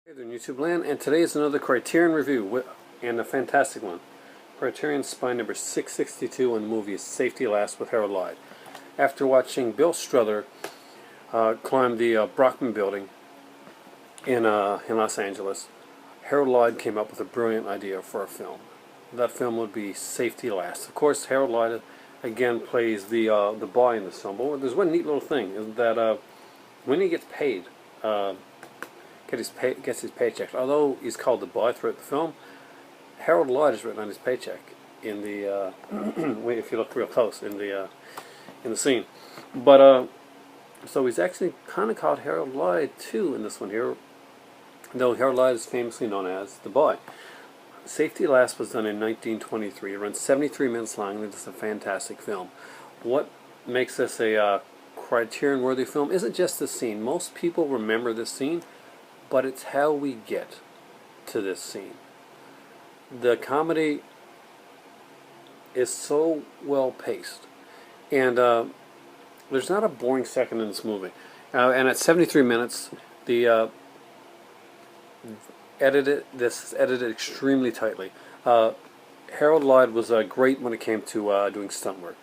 Hey there, YouTube land, and today is another Criterion review, and a fantastic one. Criterion Spy number 662, and the movie is Safety Last with Harold Lloyd. After watching Bill Struther climb the Brockman building in Los Angeles, Harold Lloyd came up with a brilliant idea for a film. That film would be Safety Last. Of course, Harold Lloyd again plays the boy in this film, but there's one neat little thing, is that when he gets paid, gets his paycheck. Although he's called the boy throughout the film, Harold Lloyd is written on his paycheck in the if you look real close in the scene. But so he's actually kind of called Harold Lloyd too in this one here, though Harold Lloyd is famously known as the boy. Safety Last was done in 1923. It runs 73 minutes long, and it's a fantastic film. What makes this a Criterion-worthy film isn't just the scene. Most people remember this scene, but it's how we get to this scene. The comedy is so well paced, and there's not a boring second in this movie. And at 73 minutes, this is edited extremely tightly. Harold Lloyd was great when it came to doing stunt work.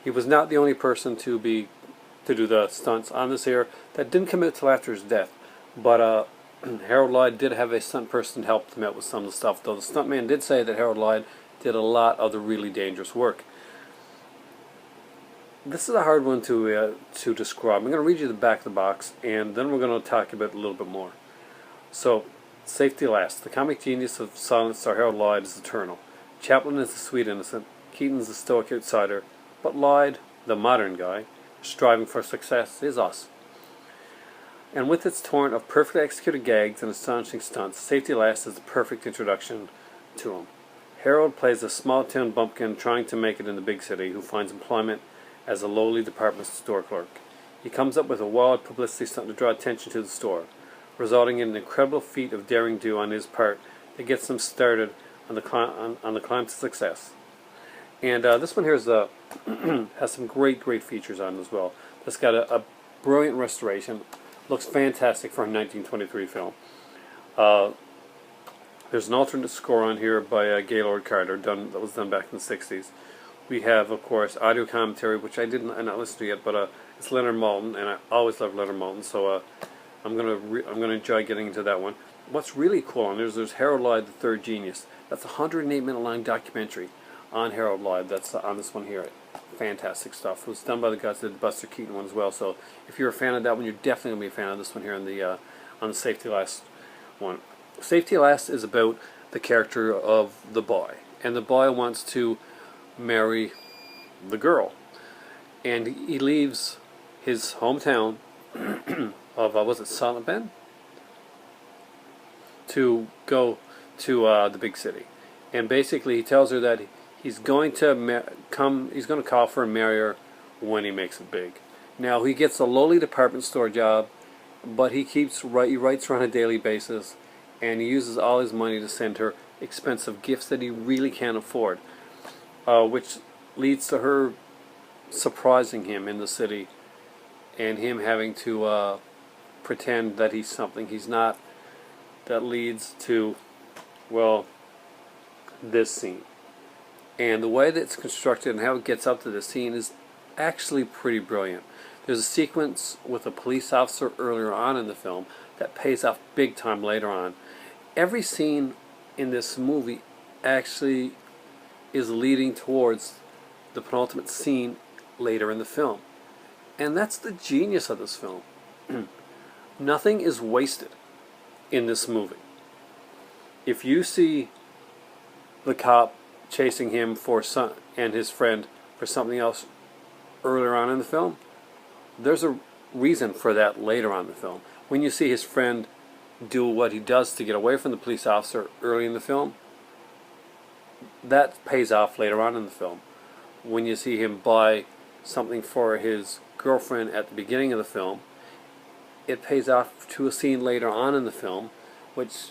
He was not the only person to do the stunts on this here that didn't commit till after his death, but Harold Lloyd did have a stunt person help him out with some of the stuff, though the stuntman did say that Harold Lloyd did a lot of the really dangerous work. This is a hard one to describe. I'm going to read you the back of the box, and then we're going to talk about it a little bit more. So, Safety Last. The comic genius of silent star Harold Lloyd is eternal. Chaplin is the sweet innocent. Keaton's the stoic outsider. But Lloyd, the modern guy, striving for success, is us. And with its torrent of perfectly executed gags and astonishing stunts, Safety Last is the perfect introduction to him. Harold plays a small-town bumpkin trying to make it in the big city who finds employment as a lowly department store clerk. He comes up with a wild publicity stunt to draw attention to the store, resulting in an incredible feat of daring do on his part that gets him started on the climb to success. And this one here is has some great features on it as well. It's got a brilliant restoration. Looks fantastic for a 1923 film. There's an alternate score on here by Gaylord Carter that was done back in the 60s. We have, of course, audio commentary, which I not listened to yet, but it's Leonard Maltin, and I always love Leonard Maltin, so I'm gonna enjoy getting into that one. What's really cool on there's Harold Lloyd, the Third Genius. That's a 108-minute long documentary on Harold Lloyd. That's on this one here. Fantastic stuff. It was done by the guys that did the Buster Keaton one as well. So if you're a fan of that one, you're definitely gonna be a fan of this one here on the Safety Last one. Safety Last is about the character of the boy, and the boy wants to marry the girl, and he leaves his hometown of was it Silent Bend to go to the big city, and basically he tells her that he's going to call for and marry her when he makes it big. Now he gets a lowly department store job, but he writes her on a daily basis, and he uses all his money to send her expensive gifts that he really can't afford, which leads to her surprising him in the city, and him having to pretend that he's something he's not. That leads to, well, this scene. And the way that it's constructed and how it gets up to this scene is actually pretty brilliant. There's a sequence with a police officer earlier on in the film that pays off big time later on. Every scene in this movie actually is leading towards the penultimate scene later in the film. And that's the genius of this film. Nothing is wasted in this movie. If you see the cop chasing him and his friend for something else earlier on in the film, there's a reason for that later on in the film. When you see his friend do what he does to get away from the police officer early in the film, that pays off later on in the film. When you see him buy something for his girlfriend at the beginning of the film, it pays off to a scene later on in the film, which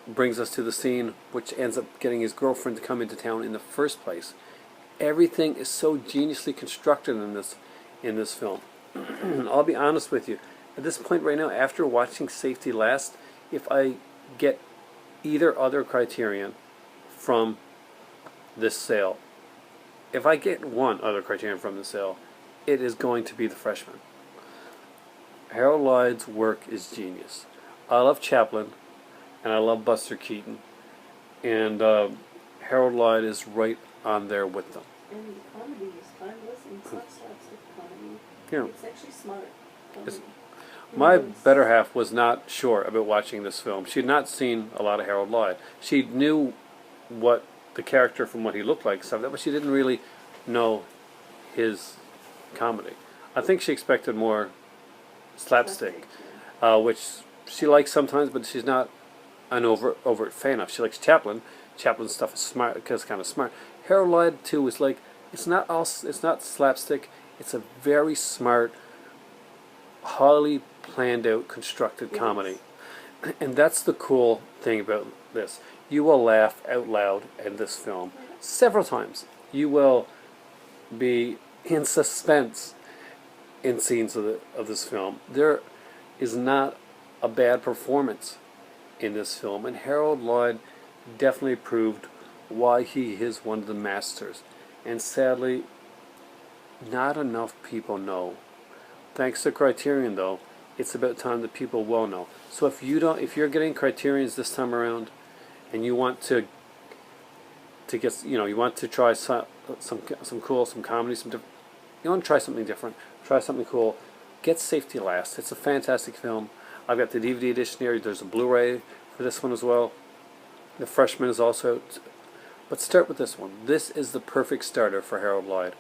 brings us to the scene which ends up getting his girlfriend to come into town in the first place. Everything is so geniusly constructed in this film. I'll be honest with you, at this point right now, after watching Safety Last, if I get either other Criterion from this sale. If I get one other Criterion from the sale, it is going to be The Freshman. Harold Lloyd's work is genius. I love Chaplin, and I love Buster Keaton, and Harold Lloyd is right on there with them. And the comedy is timeless, and it's not slapstick comedy. Yeah. It's actually smart comedy. My better half was not sure about watching this film. She had not seen a lot of Harold Lloyd. She knew what the character from what he looked like, stuff, but she didn't really know his comedy. I think she expected more slapstick, which she likes sometimes, but she's not an overt fan of. She likes Chaplin. Chaplin's stuff is smart, because kind of smart. Harold Lloyd too is like, it's not slapstick. It's a very smart, highly planned out, constructed comedy. And that's the cool thing about this. You will laugh out loud in this film several times. You will be in suspense in scenes of this film. There is not a bad performance in this film, and Harold Lloyd definitely proved why he is one of the masters. And sadly, not enough people know. Thanks to Criterion, though, it's about time that people will know. So if you're getting Criterions this time around, and you want to get, you want to try some cool, some comedy, you want to try something different, try something cool, get Safety Last. It's a fantastic film. I've got the DVD edition here. There's a Blu-ray for this one as well. The Freshman is also out. But start with this one. This is the perfect starter for Harold Lloyd.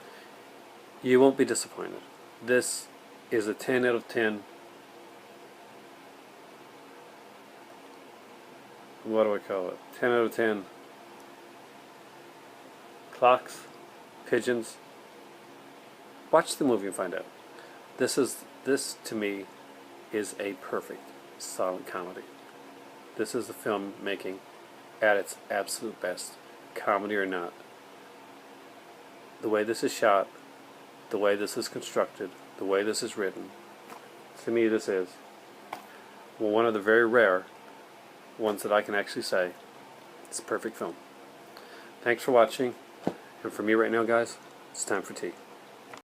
You won't be disappointed. This is a 10 out of 10. What do I call it? 10 out of 10. Clocks, pigeons. Watch the movie and find out. This to me is a perfect silent comedy. This is the film making at its absolute best, comedy or not. The way this is shot, the way this is constructed, the way this is written, to me this is one of the very rare ones that I can actually say it's a perfect film. Thanks for watching, and for me right now, guys, it's time for tea.